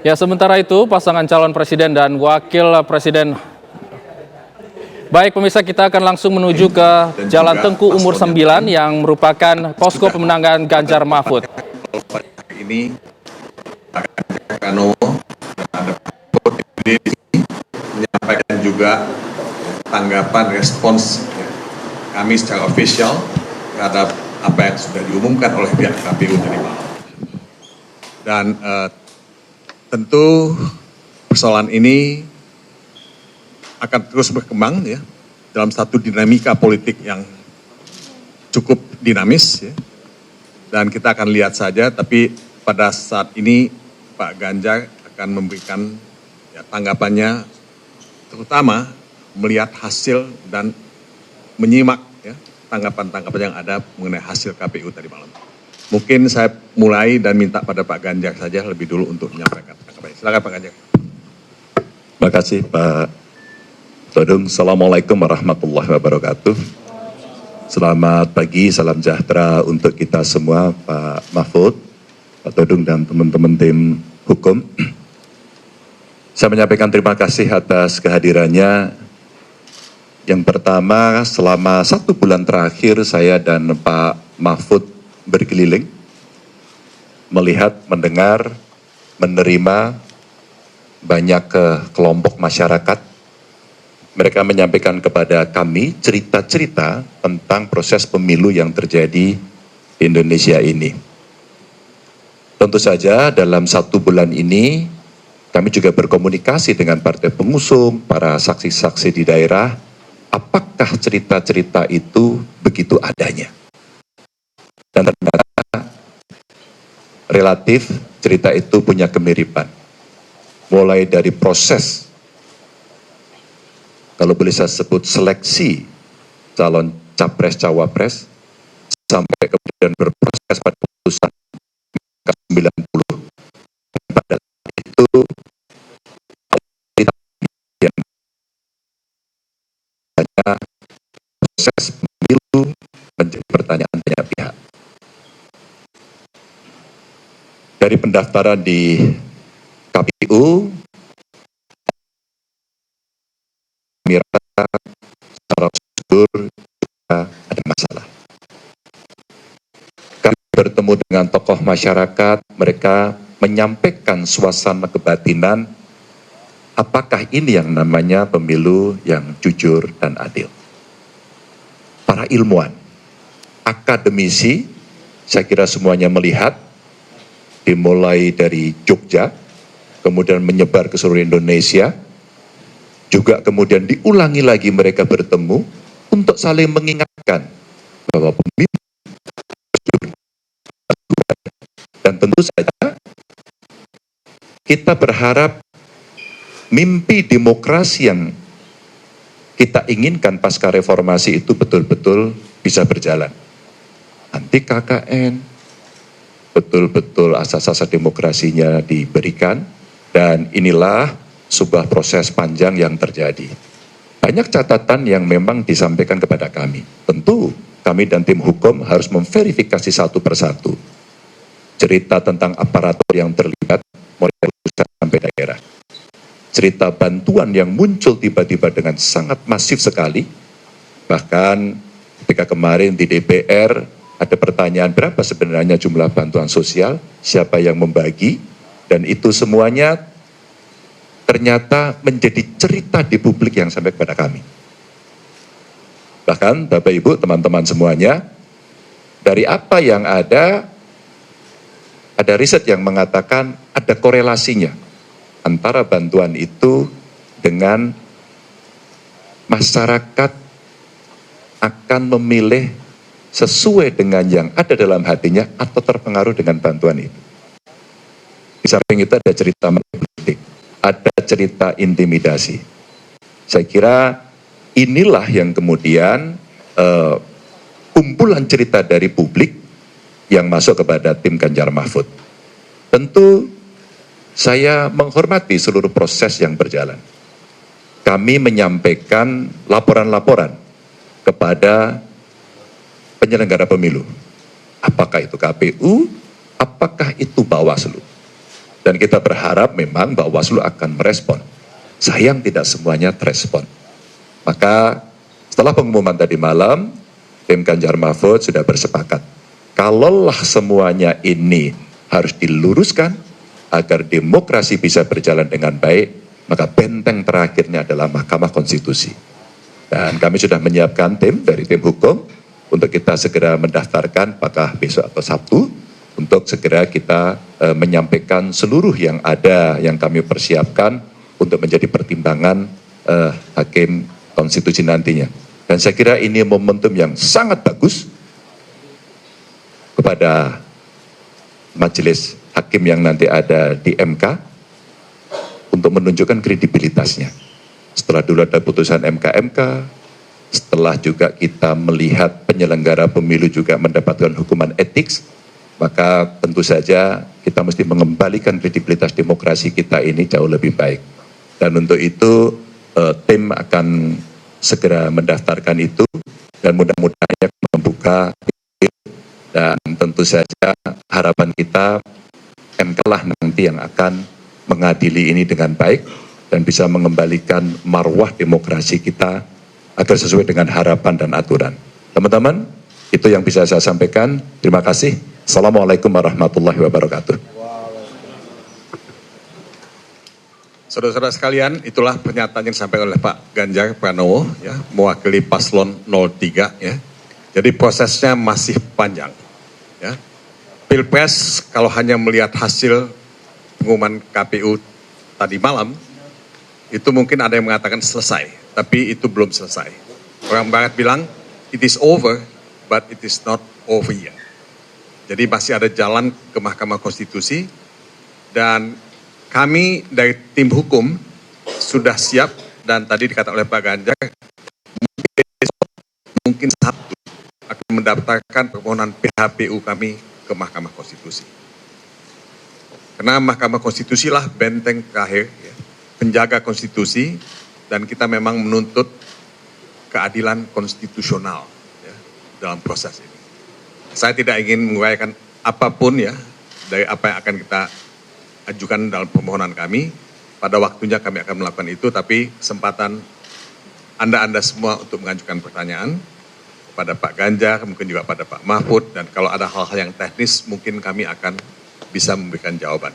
Ya, sementara itu pasangan calon presiden dan wakil presiden. Baik pemirsa, kita akan langsung menuju ke Jalan Tengku Umur 9 yang merupakan posko pemenangan Ganjar Mahfud. Ini Pranowo ada menyampaikan juga tanggapan respons kami secara official terhadap apa yang sudah diumumkan oleh pihak KPU tadi malam. Dan tentu persoalan ini akan terus berkembang ya dalam satu dinamika politik yang cukup dinamis ya. Dan kita akan lihat saja, tapi pada saat ini Pak Ganjar akan memberikan ya, tanggapannya, terutama melihat hasil dan menyimak ya, tanggapan-tanggapan yang ada mengenai hasil KPU tadi malam. Mungkin saya mulai dan minta pada Pak Ganjar saja lebih dulu untuk menyampaikan tanggapannya. Silakan Pak Ganjar. Terima kasih Pak Todung. Assalamualaikum warahmatullahi wabarakatuh. Selamat pagi, salam sejahtera untuk kita semua, Pak Mahfud, Pak Todung dan teman-teman tim hukum. Saya menyampaikan terima kasih atas kehadirannya. Yang pertama, selama 1 bulan terakhir saya dan Pak Mahfud berkeliling, melihat, mendengar, menerima banyak kelompok masyarakat. Mereka menyampaikan kepada kami cerita-cerita tentang proses pemilu yang terjadi di Indonesia ini. Tentu saja dalam 1 bulan ini kami juga berkomunikasi dengan partai pengusung, para saksi-saksi di daerah, apakah cerita-cerita itu begitu adanya. Dan ternyata relatif cerita itu punya kemiripan. Mulai dari proses, kalau boleh saya sebut seleksi calon capres-cawapres, sampai kemudian berproses pada putusan 90. Pada itu yang hanya proses pemilu menjadi pertanyaan banyak pihak. Dari pendaftaran di KPU, secara prosedur ada masalah. Kami bertemu dengan tokoh masyarakat, mereka menyampaikan suasana kebatinan, apakah ini yang namanya pemilu yang jujur dan adil. Para ilmuwan, akademisi, saya kira semuanya melihat, dimulai dari Jogja, kemudian menyebar ke seluruh Indonesia, juga kemudian diulangi lagi mereka bertemu untuk saling mengingatkan bahwa pemilu dan tentu saja kita berharap mimpi demokrasi yang kita inginkan pasca reformasi itu betul-betul bisa berjalan. Anti KKN, betul-betul asas-asas demokrasinya diberikan, dan inilah sebuah proses panjang yang terjadi. Banyak catatan yang memang disampaikan kepada kami. Tentu kami dan tim hukum harus memverifikasi satu persatu. Cerita tentang aparatur yang terlibat, mulai dari pusat sampai daerah. Cerita bantuan yang muncul tiba-tiba dengan sangat masif sekali. Bahkan ketika kemarin di DPR, ada pertanyaan berapa sebenarnya jumlah bantuan sosial, siapa yang membagi, dan itu semuanya ternyata menjadi cerita di publik yang sampai kepada kami. Bahkan Bapak Ibu, teman-teman semuanya, dari apa yang ada riset yang mengatakan ada korelasinya antara bantuan itu dengan masyarakat akan memilih sesuai dengan yang ada dalam hatinya atau terpengaruh dengan bantuan itu. Di samping itu ada cerita politik, ada cerita intimidasi. Saya kira inilah yang kemudian kumpulan cerita dari publik yang masuk kepada tim Ganjar Mahfud. Tentu saya menghormati seluruh proses yang berjalan. Kami menyampaikan laporan-laporan kepada penyelenggara pemilu. Apakah itu KPU, apakah itu Bawaslu. Dan kita berharap memang Bawaslu akan merespon. Sayang tidak semuanya terespon. Maka setelah pengumuman tadi malam, tim Ganjar Mahfud sudah bersepakat. Kalaulah semuanya ini harus diluruskan agar demokrasi bisa berjalan dengan baik, maka benteng terakhirnya adalah Mahkamah Konstitusi. Dan kami sudah menyiapkan tim dari tim hukum untuk kita segera mendaftarkan apakah besok atau Sabtu untuk segera kita menyampaikan seluruh yang ada yang kami persiapkan untuk menjadi pertimbangan Hakim Konstitusi nantinya. Dan saya kira ini momentum yang sangat bagus kepada majelis hakim yang nanti ada di MK untuk menunjukkan kredibilitasnya. Setelah dulu ada putusan MK, setelah juga kita melihat penyelenggara pemilu juga mendapatkan hukuman etik, maka tentu saja kita mesti mengembalikan kredibilitas demokrasi kita ini jauh lebih baik. Dan untuk itu tim akan segera mendaftarkan itu dan mudah-mudahan membuka. Dan tentu saja harapan kita MK lah nanti yang akan mengadili ini dengan baik dan bisa mengembalikan marwah demokrasi kita agar sesuai dengan harapan dan aturan. Teman-teman, itu yang bisa saya sampaikan. Terima kasih. Assalamualaikum warahmatullahi wabarakatuh. Saudara-saudara sekalian, itulah pernyataan yang disampaikan oleh Pak Ganjar Pranowo, ya, mewakili paslon 03. Ya. Jadi prosesnya masih panjang. Ya. Pilpres kalau hanya melihat hasil pengumuman KPU tadi malam, itu mungkin ada yang mengatakan selesai, tapi itu belum selesai. Orang Barat bilang, it is over, but it is not over yet. Jadi masih ada jalan ke Mahkamah Konstitusi, dan kami dari tim hukum sudah siap, dan tadi dikatakan oleh Pak Ganjar, mungkin Sabtu akan mendaftarkan permohonan PHPU kami ke Mahkamah Konstitusi. Karena Mahkamah Konstitusi lah benteng terakhir, ya, penjaga konstitusi, dan kita memang menuntut keadilan konstitusional, ya, dalam proses ini. Saya tidak ingin menguraikan apapun ya dari apa yang akan kita ajukan dalam permohonan kami. Pada waktunya kami akan melakukan itu, tapi kesempatan Anda semua untuk mengajukan pertanyaan pada Pak Ganjar, mungkin juga pada Pak Mahfud, dan kalau ada hal-hal yang teknis mungkin kami akan bisa memberikan jawaban.